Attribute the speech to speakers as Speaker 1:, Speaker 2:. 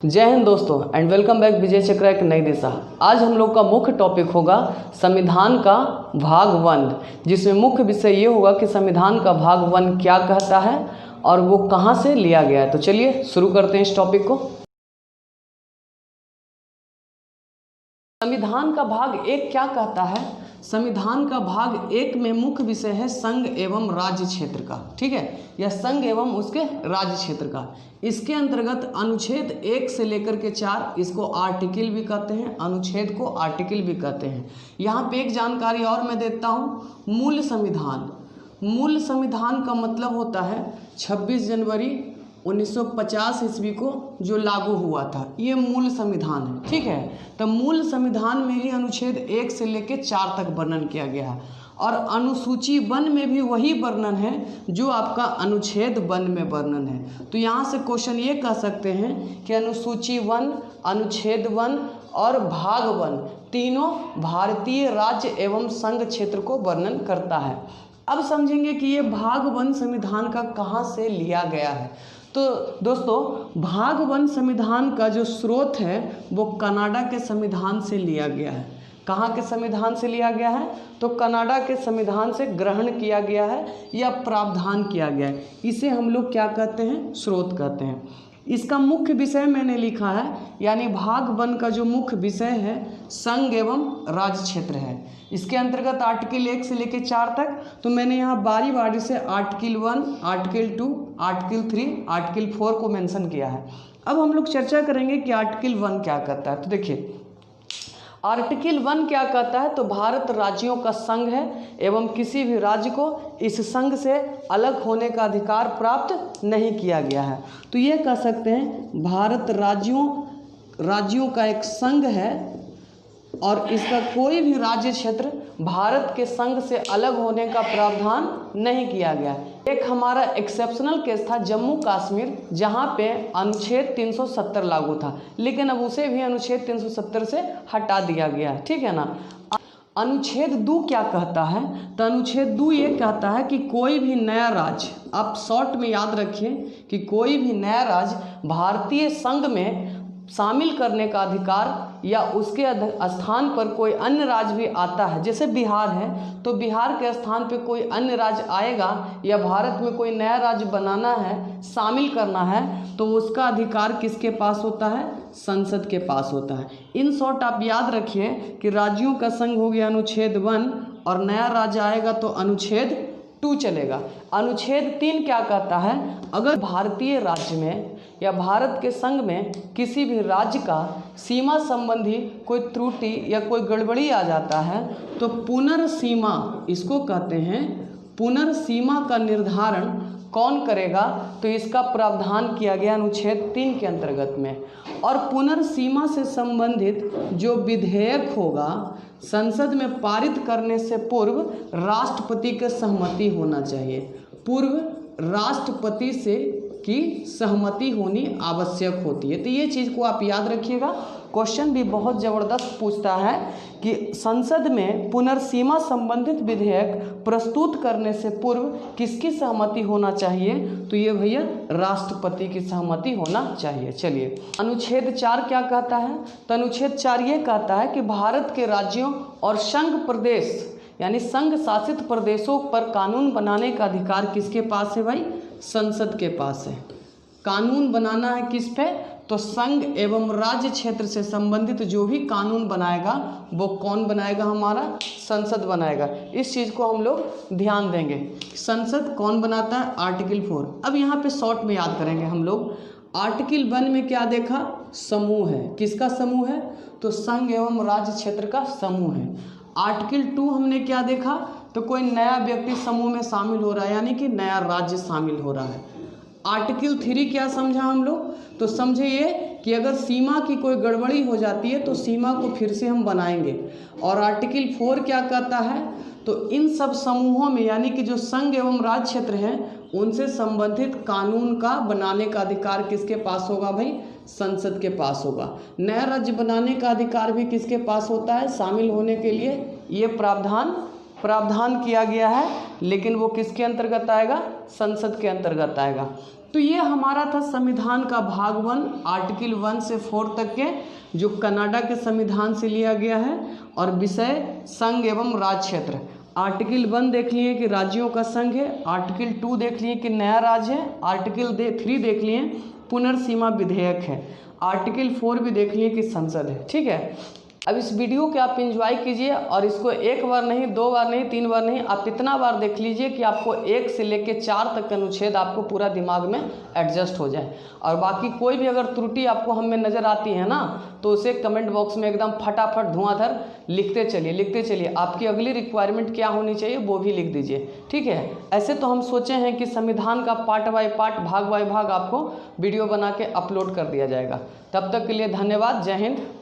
Speaker 1: जय हिंद दोस्तों and welcome back विजय चक्रा एक नई दिशा। आज हम लोग का मुख्य टॉपिक होगा संविधान का भाग 1, जिसमें मुख्य विषय ये होगा कि संविधान का भाग 1 क्या कहता है और वो कहाँ से लिया गया है। तो चलिए शुरू करते हैं इस टॉपिक को। संविधान का भाग 1 क्या कहता है? संविधान का भाग 1 में मुख्य विषय है संघ एवं राज्य क्षेत्र का, ठीक है, या संघ एवं उसके राज्य क्षेत्र का। इसके अंतर्गत अनुच्छेद 1 से लेकर के 4, इसको आर्टिकल भी कहते हैं, अनुच्छेद को आर्टिकल भी कहते हैं। यहाँ पे एक जानकारी और मैं देता हूँ, मूल संविधान। मूल संविधान का मतलब होता है 26 जनवरी 1950 ईस्वी को जो लागू हुआ था, ये मूल संविधान है, ठीक है। तो मूल संविधान में ही अनुच्छेद 1 से लेकर 4 तक वर्णन किया गया है और अनुसूची 1 में भी वही वर्णन है जो आपका अनुच्छेद 1 में वर्णन है। तो यहाँ से क्वेश्चन ये कह सकते हैं कि अनुसूची 1, अनुच्छेद 1 और भाग 1 तीनों भारतीय राज्य एवं संघ क्षेत्र को वर्णन करता है। अब समझेंगे कि ये भाग 1 संविधान का कहाँ से लिया गया है। तो दोस्तों, भाग 1 संविधान का जो स्रोत है वो कनाडा के संविधान से लिया गया है। कहाँ के संविधान से लिया गया है? तो कनाडा के संविधान से ग्रहण किया गया है या प्रावधान किया गया है। इसे हम लोग क्या कहते हैं? स्रोत कहते हैं। इसका मुख्य विषय मैंने लिखा है, यानी भाग 1 का जो मुख्य विषय है संघ एवं राज्य क्षेत्र है। इसके अंतर्गत आर्टिकल 1 से लेकर 4 तक, तो मैंने यहाँ बारी बारी से आर्टिकल 1, आर्टिकल 2, आर्टिकल 3, आर्टिकल 4 को मेंशन किया है। अब हम लोग चर्चा करेंगे कि आर्टिकल 1 क्या कहता है। तो देखिए, आर्टिकल 1 क्या कहता है? तो भारत राज्यों का संघ है एवं किसी भी राज्य को इस संघ से अलग होने का अधिकार प्राप्त नहीं किया गया है। तो ये कह सकते हैं भारत राज्यों का एक संघ है और इसका कोई भी राज्य क्षेत्र भारत के संघ से अलग होने का प्रावधान नहीं किया गया। एक हमारा एक्सेप्शनल केस था जम्मू कश्मीर, जहाँ पे अनुच्छेद 370 लागू था, लेकिन अब उसे भी अनुच्छेद 370 से हटा दिया गया है, ठीक है ना। अनुच्छेद 2 क्या कहता है? तो अनुच्छेद 2 ये कहता है कि कोई भी नया राज्य, आप शॉर्ट में याद रखिए कि कोई भी नया राज्य भारतीय संघ में शामिल करने का अधिकार या उसके स्थान पर कोई अन्य राज्य भी आता है, जैसे बिहार है तो बिहार के स्थान पे कोई अन्य राज्य आएगा या भारत में कोई नया राज्य बनाना है, शामिल करना है, तो उसका अधिकार किसके पास होता है? संसद के पास होता है। इन शॉर्ट आप याद रखिए कि राज्यों का संघ हो गया अनुच्छेद 1 और नया राज्य आएगा तो अनुच्छेद 2 चलेगा। अनुच्छेद 3 क्या कहता है? अगर भारतीय राज्य में या भारत के संघ में किसी भी राज्य का सीमा संबंधी कोई त्रुटि या कोई गड़बड़ी आ जाता है तो पुनर्सीमा, इसको कहते हैं पुनर्सीमा का निर्धारण कौन करेगा? तो इसका प्रावधान किया गया अनुच्छेद 3 के अंतर्गत में। और पुनर्सीमा से संबंधित जो विधेयक होगा संसद में पारित करने से पूर्व राष्ट्रपति की सहमति होना चाहिए। पूर्व राष्ट्रपति से की सहमति होनी आवश्यक होती है। तो ये चीज़ को आप याद रखिएगा। क्वेश्चन भी बहुत ज़बरदस्त पूछता है कि संसद में पुनर्सीमा संबंधित विधेयक प्रस्तुत करने से पूर्व किसकी सहमति होना चाहिए? तो ये भैया राष्ट्रपति की सहमति होना चाहिए। चलिए, अनुच्छेद 4 क्या कहता है? तो अनुच्छेद 4 ये कहता है कि भारत के राज्यों और संघ प्रदेश यानी संघ शासित प्रदेशों पर कानून बनाने का अधिकार किसके पास है भाई? संसद के पास है। कानून बनाना है किस पे? तो संघ एवं राज्य क्षेत्र से संबंधित जो भी कानून बनाएगा वो कौन बनाएगा? हमारा संसद बनाएगा। इस चीज़ को हम लोग ध्यान देंगे। संसद कौन बनाता है? आर्टिकल 4। अब यहाँ पे शॉर्ट में याद करेंगे हम लोग। आर्टिकल 1 में क्या देखा? समूह है। किसका समूह है? तो संघ एवं राज्य क्षेत्र का समूह है। आर्टिकल 2 हमने क्या देखा? तो कोई नया व्यक्ति समूह में शामिल हो रहा है, यानी कि नया राज्य शामिल हो रहा है। आर्टिकल 3 क्या समझा हम लोग? तो समझे ये कि अगर सीमा की कोई गड़बड़ी हो जाती है तो सीमा को फिर से हम बनाएंगे। और आर्टिकल 4 क्या कहता है? तो इन सब समूहों में यानी कि जो संघ एवं राज्य क्षेत्र हैं उनसे संबंधित कानून का बनाने का अधिकार किसके पास होगा भाई? संसद के पास होगा। नया राज्य बनाने का अधिकार भी किसके पास होता है? शामिल होने के लिए ये प्रावधान किया गया है, लेकिन वो किसके अंतर्गत आएगा? संसद के अंतर्गत आएगा। तो ये हमारा था संविधान का भाग 1 आर्टिकल 1 से 4 तक के, जो कनाडा के संविधान से लिया गया है, और विषय संघ एवं राज्य क्षेत्र। आर्टिकल 1 देख लिए कि राज्यों का संघ है, आर्टिकल 2 देख लिए कि नया राज्य है, आर्टिकल 3 देख लिए पुनर्सीमा विधेयक है, आर्टिकल 4 भी देख लिए कि संसद है। ठीक है, अब इस वीडियो को आप एंजॉय कीजिए और इसको एक बार नहीं, 2 बार नहीं, 3 बार नहीं, आप इतना बार देख लीजिए कि आपको 1 से लेके 4 तक का अनुच्छेद आपको पूरा दिमाग में एडजस्ट हो जाए। और बाकी कोई भी अगर त्रुटि आपको हम में नज़र आती है ना, तो उसे कमेंट बॉक्स में एकदम फटाफट धुआंधार लिखते चलिए। आपकी अगली रिक्वायरमेंट क्या होनी चाहिए वो भी लिख दीजिए। ठीक है, ऐसे तो हम सोचे हैं कि संविधान का पार्ट बाय पार्ट, भाग बाय भाग आपको वीडियो बना के अपलोड कर दिया जाएगा। तब तक के लिए धन्यवाद। जय हिंद।